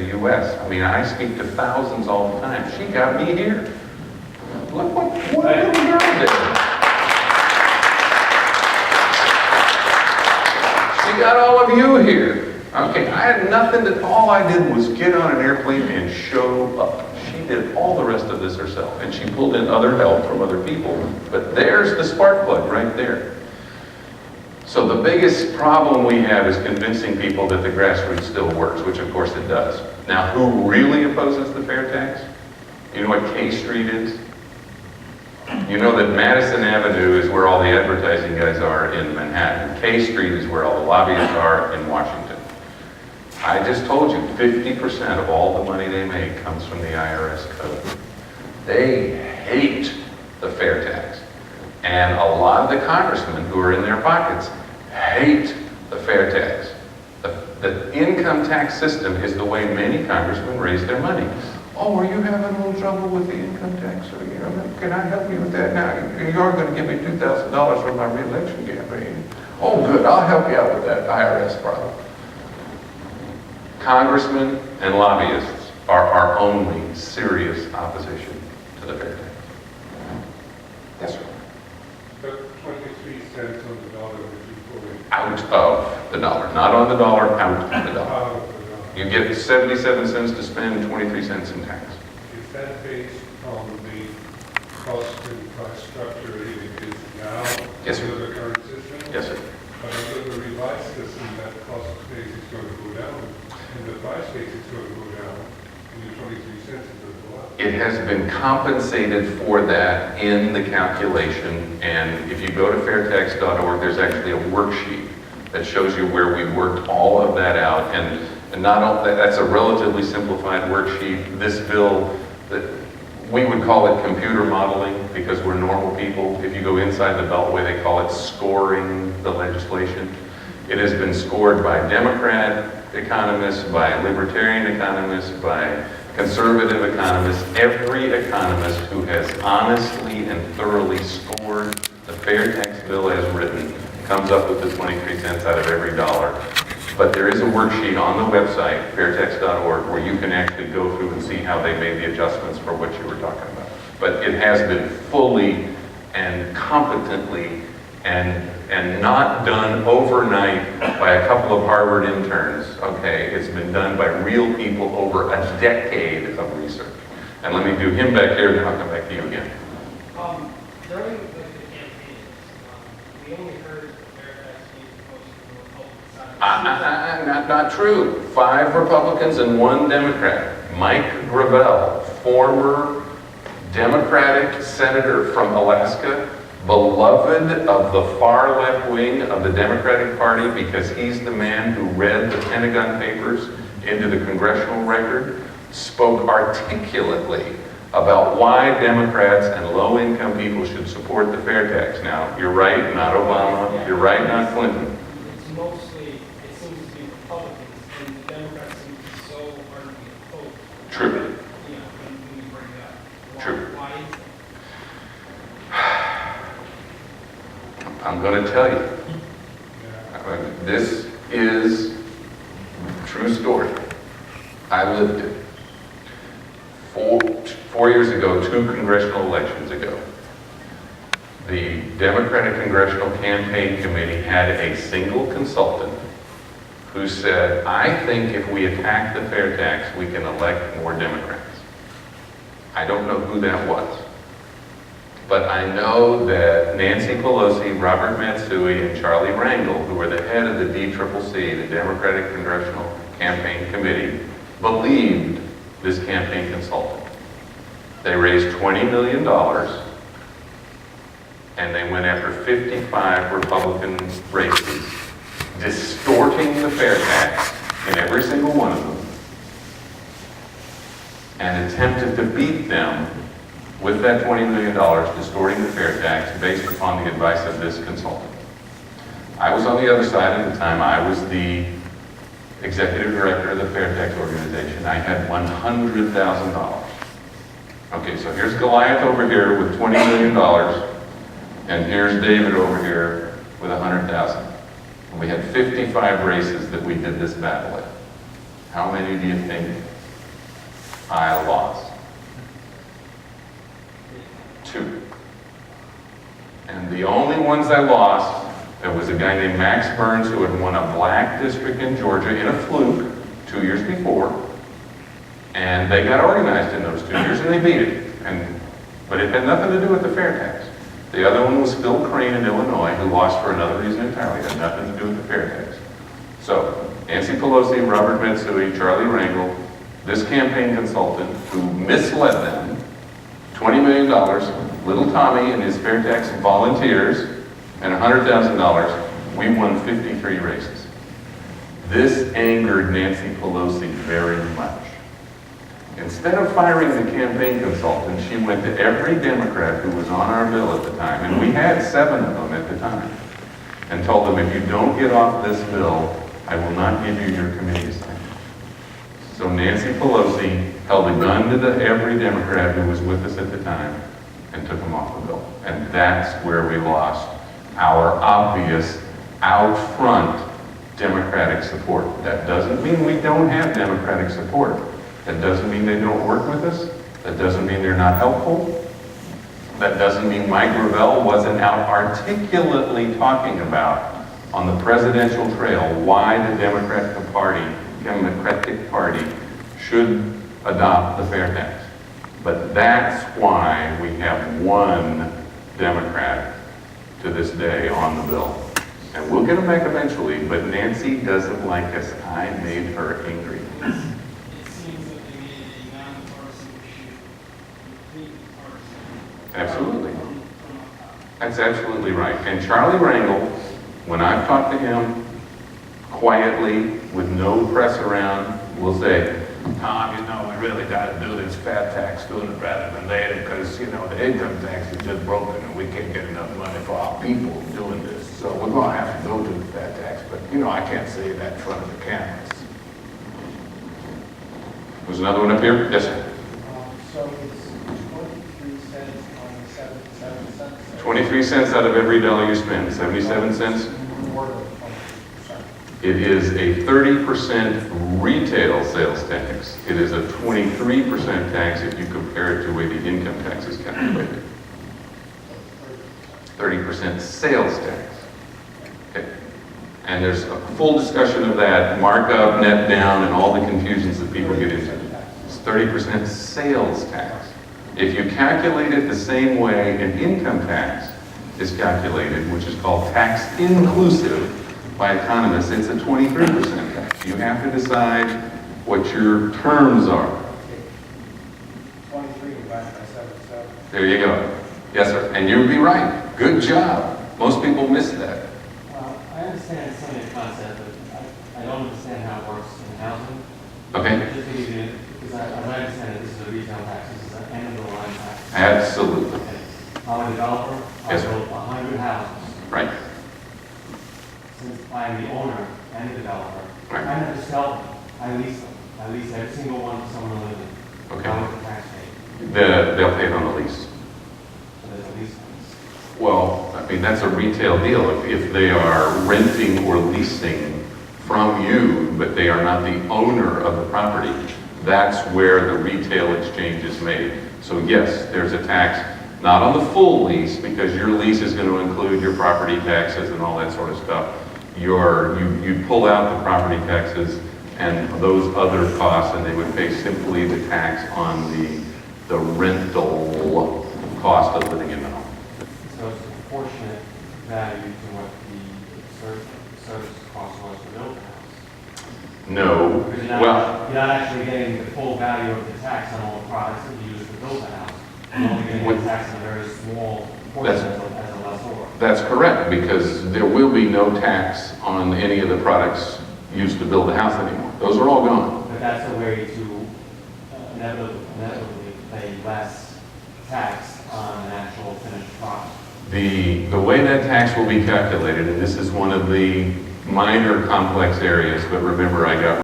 the U.S. I mean, I speak to thousands all the time. She got me here. Look what little girl did. She got all of you here. Okay, I had nothing to, all I did was get on an airplane and show up. She did all the rest of this herself, and she pulled in other help from other people. But there's the spark plug right there. So the biggest problem we have is convincing people that the grassroots still works, which of course it does. Now, who really opposes the fair tax? You know what K Street is? You know that Madison Avenue is where all the advertising guys are in Manhattan. K Street is where all the lobbyists are in Washington. I just told you, 50% of all the money they make comes from the IRS code. They hate the fair tax. And a lot of the congressmen who are in their pockets hate the fair tax. The income tax system is the way many congressmen raise their money. Oh, are you having a little trouble with the income tax? Can I help you with that now? You're going to give me $2,000 for my re-election campaign. Oh, good, I'll help you out with that IRS problem. Congressmen and lobbyists are our only serious opposition to the fair tax. Yes, sir. But 23 cents on the dollar would be fully Out of the dollar, not on the dollar, out of the dollar. out of the dollar. You get 77 cents to spend and 23 cents in tax. Is that based on the cost and price structure it is now? Yes, sir. Under the current system? Yes, sir. But under the revised system, that cost base is going to go down, and the price base is going to go down, and your 23 cents is going to go up. It has been compensated for that in the calculation, and if you go to fairtax.org, there's actually a worksheet that shows you where we worked all of that out, and not all, that's a relatively simplified worksheet. This bill, we would call it computer modeling because we're normal people. If you go inside the Beltway, they call it scoring the legislation. It has been scored by Democrat economists, by libertarian economists, by conservative economists. Every economist who has honestly and thoroughly scored the fair tax bill as written comes up with the 23 cents out of every dollar. But there is a worksheet on the website, fairtax.org, where you can actually go through and see how they made the adjustments for what you were talking about. But it has been fully and competently and not done overnight by a couple of Harvard interns, okay? It's been done by real people over a decade of research. And let me do him back here, and then I'll come back to you again. During the campaigns, we only heard fair tax being proposed from the Republican side. Not true. 5 Republicans and 1 Democrat. Mike Gravel, former Democratic senator from Alaska, beloved of the far left wing of the Democratic Party because he's the man who read the Pentagon Papers into the congressional record, spoke articulately about why Democrats and low-income people should support the fair tax. Now, you're right, not Obama. You're right, not Clinton. It's mostly, it seems to be Republicans, and the Democrats seem to be so ardently opposed. True. Yeah, when you bring it up. True. Why is that? I'm going to tell you. Yeah. This is a true story. I lived it. 4 years ago, 2 congressional elections ago, the Democratic Congressional Campaign Committee had a single consultant who said, I think if we attack the fair tax, we can elect more Democrats. I don't know who that was. But I know that Nancy Pelosi, Robert Matsui, and Charlie Rangel, who were the head of the DCCC, the Democratic Congressional Campaign Committee, believed this campaign consultant. They raised $20 million, and they went after 55 Republican races, distorting the fair tax in every single one of them, and attempted to beat them with that $20 million, distorting the fair tax based upon the advice of this consultant. I was on the other side at the time. I was the executive director of the Fair Tax Organization. I had $100,000. Okay, so here's Goliath over here with $20 million, and here's David over here with $100,000. And we had 55 races that we did this battle in. How many do you think I lost 2. And the only ones I lost, there was a guy named Max Burns who had won a black district in Georgia in a fluke 2 years before. And they got organized in those 2 years and they beat it. But it had nothing to do with the fair tax. The other one was Phil Crane in Illinois, who lost for another reason entirely. It had nothing to do with the fair tax. So, Nancy Pelosi, Robert Mitsui, Charlie Rangel, this campaign consultant who misled them, $20 million, little Tommy and his fair tax volunteers, and $100,000, we won 53 races. This angered Nancy Pelosi very much. Instead of firing the campaign consultant, she went to every Democrat who was on our bill at the time, and we had 7 of them at the time, and told them, if you don't get off this bill, I will not give you your committee assignment. So Nancy Pelosi held a gun to every Democrat who was with us at the time and took them off the bill. And that's where we lost our obvious, out front Democratic support. That doesn't mean we don't have Democratic support. That doesn't mean they don't work with us. That doesn't mean they're not helpful. That doesn't mean Mike Gravel wasn't out articulately talking about on the presidential trail why the Democratic Party should adopt the fair tax. But that's why we have 1 Democrat to this day on the bill. And we'll get them back eventually, but Nancy doesn't like us. I made her angry. It seems that they made a nonpartisan issue, complete partisan. Absolutely. From That's absolutely right. And Charlie Rangel, when I've talked to him quietly with no press around, will say, Tom, you know, we really got to do this fat tax sooner rather than later because, you know, the income tax is just broken and we can't get enough money for our people doing this. So we're going to have to go to the fat tax. But, you know, I can't say that in front of the cameras. Was another one up here? Yes, sir. So it's 23 cents on the 77 cents. 23 cents out of every dollar you spend, 77 cents. More than 23%. It is a 30% retail sales tax. It is a 23% tax if you compare it to the way the income tax is calculated. 30% sales tax. Okay. And there's a full discussion of that, markup, net down, and all the confusions that people get into. It's 30% sales tax. If you calculate it the same way an income tax is calculated, which is called tax inclusive by economists, it's a 23% tax. You have to decide what your terms are. 23 divided by 77. There you go. Yes, sir. And you'd be right. Good job. Most people miss that. I understand some of the concept, but I don't understand how it works in housing. Okay? Just to give you, because I understand that this is a retail tax, this is an end of the line tax. Absolutely. Okay. I'm a developer, I Yes, sir. built 100 houses. Right. Since I'm the owner and the developer, Right. I never sell them, I lease them. I lease every single one for someone to live in. Okay. How would the tax paid? They'll pay it on the lease. So there's a lease price. Well, I mean, that's a retail deal. If they are renting or leasing from you, but they are not the owner of the property, that's where the retail exchange is made. So yes, there's a tax, not on the full lease, because your lease is going to include your property taxes and all that sort of stuff. You pull out the property taxes and those other costs, and they would pay simply the tax on the rental cost of living in the home. So it's a proportionate value to what the service cost was to build the house. No, Because you're well, not actually getting the full value of the tax on all the products that you use to build the house. You're only getting the tax on a very small portion as a lessor. that's correct, because there will be no tax on any of the products used to build the house anymore. Those are all gone. But that's a way to inevitably pay less tax on an actual finished product. The way that tax will be calculated, and this is one of the minor complex areas, but remember I got